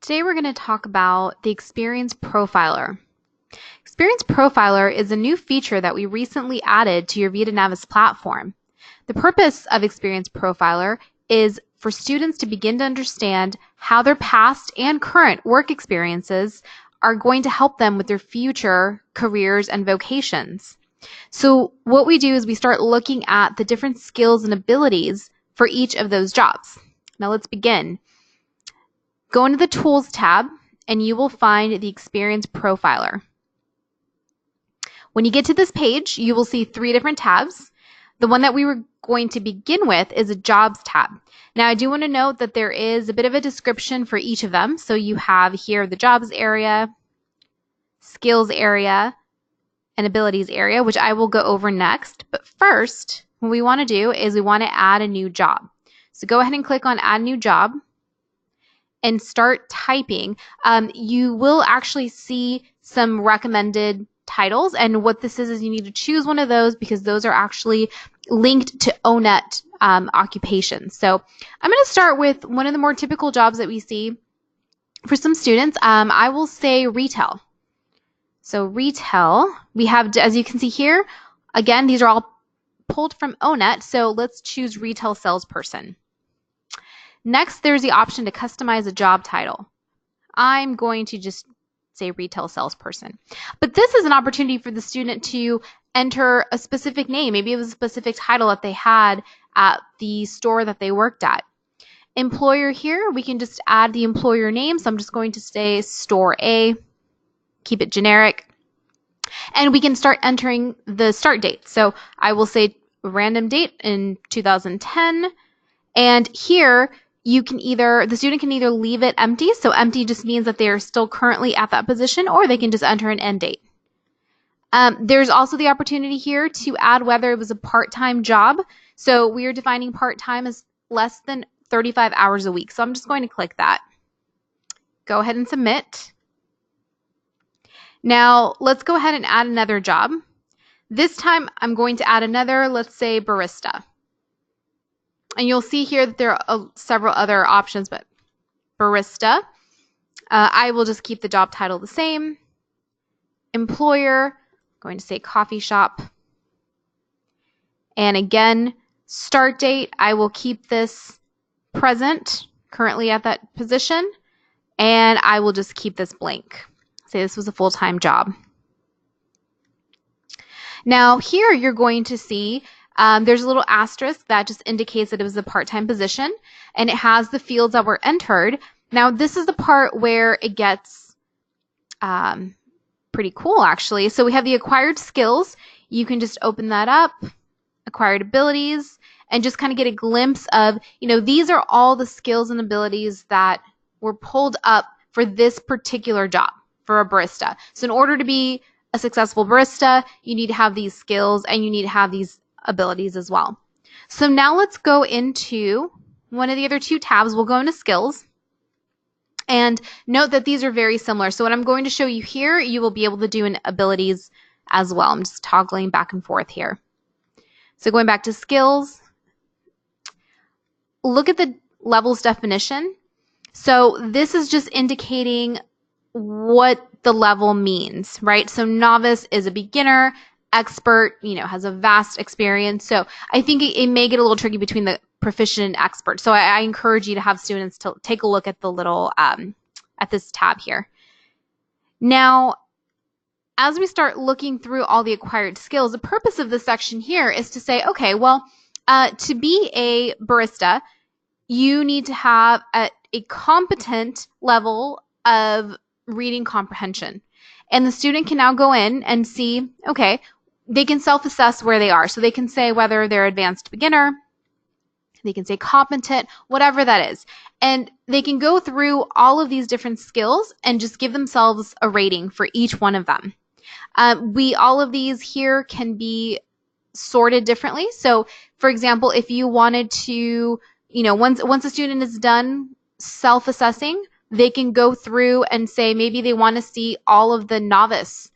Today we're going to talk about the Experience Profiler. Experience Profiler is a new feature that we recently added to your VitaNavis platform. The purpose of Experience Profiler is for students to begin to understand how their past and current work experiences are going to help them with their future careers and vocations. So what we do is we start looking at the different skills and abilities for each of those jobs. Now let's begin. Go into the Tools tab and you will find the Experience Profiler. When you get to this page, you will see three different tabs. The one that we were going to begin with is a Jobs tab. Now I do want to note that there is a bit of a description for each of them. So you have here the Jobs area, Skills area, and Abilities area, which I will go over next. But first, what we want to do is we want to add a new job. So go ahead and click on Add New Job and start typing. You will actually see some recommended titles, and what this is you need to choose one of those because those are actually linked to ONET occupations. So I'm going to start with one of the more typical jobs that we see for some students. I will say retail. So retail, we have, as you can see here, again, these are all pulled from ONET, so let's choose retail salesperson. Next, there's the option to customize a job title. I'm going to just say retail salesperson. But this is an opportunity for the student to enter a specific name. Maybe it was a specific title that they had at the store that they worked at. Employer here, we can just add the employer name. So I'm just going to say Store A, keep it generic. And we can start entering the start date. So I will say random date in 2010. And here, the student can either leave it empty, so empty just means that they are still currently at that position, or they can just enter an end date. There's also the opportunity here to add whether it was a part-time job. So we are defining part-time as less than 35 hours a week. So I'm just going to click that. Go ahead and submit. Now let's go ahead and add another job. This time I'm going to add another, let's say barista. And you'll see here that there are several other options, but barista. I will just keep the job title the same. Employer, I'm going to say coffee shop. And again, start date, I will keep this present, currently at that position. And I will just keep this blank. Say this was a full-time job. Now here you're going to see there's a little asterisk that just indicates that it was a part-time position, and it has the fields that were entered. Now this is the part where it gets pretty cool actually. So we have the acquired skills. You can just open that up, acquired abilities, and just kind of get a glimpse of, these are all the skills and abilities that were pulled up for this particular job for a barista. So in order to be a successful barista, you need to have these skills and you need to have these abilities as well. So now let's go into one of the other two tabs. We'll go into skills and note that these are very similar. So what I'm going to show you here, you will be able to do in abilities as well. I'm just toggling back and forth here. So going back to skills, look at the levels definition. So this is just indicating what the level means, right? So novice is a beginner, expert, has a vast experience. So I think it may get a little tricky between the proficient and expert. So I encourage you to have students to take a look at the little, at this tab here. Now, as we start looking through all the acquired skills, the purpose of this section here is to say, okay, well, to be a barista, you need to have a competent level of reading comprehension. And the student can now go in and see, okay, they can self-assess where they are. So they can say whether they're advanced beginner, they can say competent, whatever that is. And they can go through all of these different skills and just give themselves a rating for each one of them. All of these here can be sorted differently. So for example, if you wanted to, once a student is done self-assessing, they can go through and say maybe they want to see all of the novice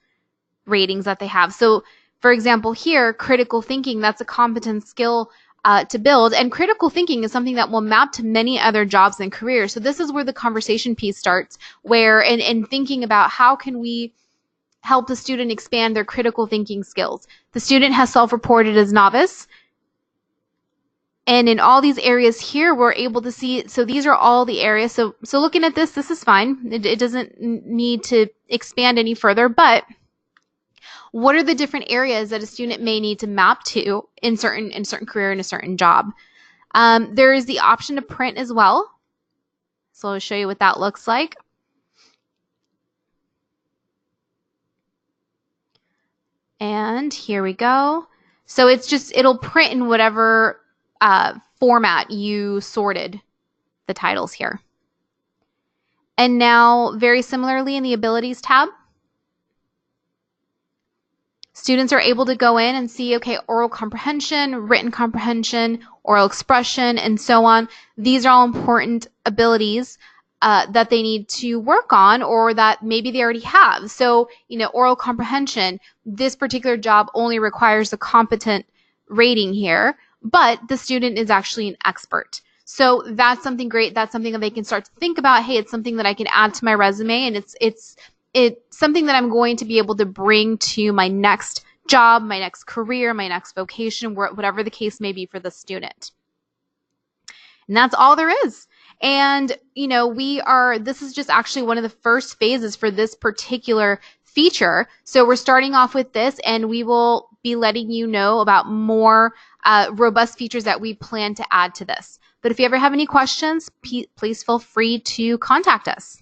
ratings that they have. So for example here, critical thinking, that's a competent skill to build. And critical thinking is something that will map to many other jobs and careers. So this is where the conversation piece starts, where in thinking about how can we help the student expand their critical thinking skills. The student has self-reported as novice. And in all these areas here, we're able to see, so these are all the areas. So looking at this is fine. It doesn't need to expand any further, but what are the different areas that a student may need to map to in certain career and a certain job? There is the option to print as well. So I'll show you what that looks like. And here we go. So it'll print in whatever format you sorted the titles here. And now, very similarly in the Abilities tab, students are able to go in and see, okay, oral comprehension, written comprehension, oral expression, and so on. These are all important abilities that they need to work on, or that maybe they already have. So, oral comprehension, this particular job only requires a competent rating here, but the student is actually an expert. So that's something great. That's something that they can start to think about. Hey, it's something that I can add to my resume, and it's something that I'm going to be able to bring to my next job, my next career, my next vocation, whatever the case may be for the student. And that's all there is. And, this is just actually one of the first phases for this particular feature. So we're starting off with this, and we will be letting you know about more robust features that we plan to add to this. But if you ever have any questions, please feel free to contact us.